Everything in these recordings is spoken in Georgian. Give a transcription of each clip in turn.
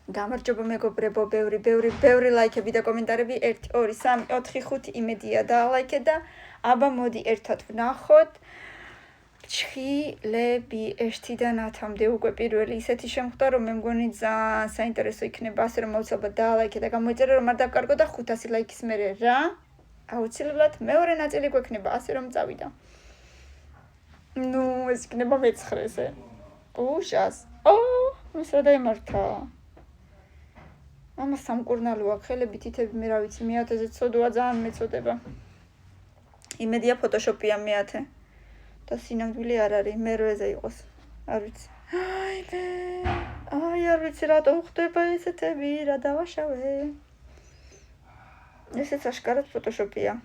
გამარჯობა მეგობრებო, ბევრი ლაიქები და კომენტარები 1 2 3 4 5 იმედია დაალაიქეთ და აბა მოდი ერთად ვნახოთ ჩხილები 1-დან 10-მდე უკვე პირველი ისეთი შემხვდა რომ მე მგონი ძალიან საინტერესო იქნება ასე რომ აუცილებლად დაალაიქეთ და გამოიწერე რომ არ დავკარგო და 500 ლაიქის მერე რა აუცილებლად მეორე ნაწილი გვექნება ასე რომ წავიდა ნუ ეს იქნება მე-9-ზე უშას ეს რა დაემართა Mama სამკურნალო აქვს ხელები თითები მე რა ვიცი მე-1000-ზე ცოდვა ძალიან მეწოდება. იმედია ფოტოშოპია მე-10 და სინამდვილე არ არის მე 8-ზე იყოს. არ ვიცი. აი არ ვიცი რატომ ხდება ესეთები რა დავაშავე. ესეც აშკარად ფოტოშოპია.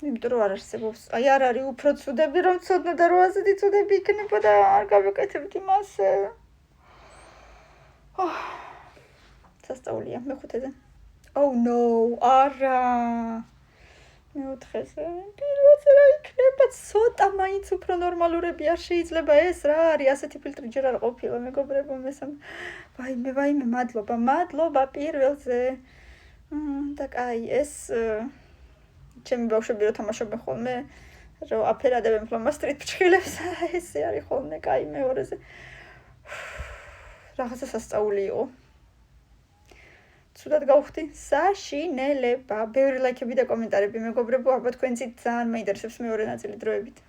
იმიტომ რომ არ არსებობს. აი არ არის უფრო ცუდები რომ ცოდნა და 800-ზე ცუდები იქნება და არ გავეკეთებდი მასე. სასწაულია მე-5-ზე. Oh no, არა. მე-4-ზე. პირველზე რა იქნება? ცოტა მაინც უფრო ნორმალურები არ შეიძლება ეს რა არის? ასეთი ფილტრი ჯერ არ ყოფილა მეგობრებო ვაიმე, მადლობა პირველზე. და კაი, ეს ჩემი ბავშვები რო თამაშობენ ხოლმე, რომ აფერადებენ ფლომასტრით ფრჩხილებს, ესე არის ხოლმე, კაი მეორე-ზე. რაღაცა სასწაული იყო. Ცუდად გავხდი საშინელება. ბევრი ლაიქები და კომენტარები მეგობრებო, აბა თქვენც ძალიან მაინტერესებს მეორე ნაწილი დროებით.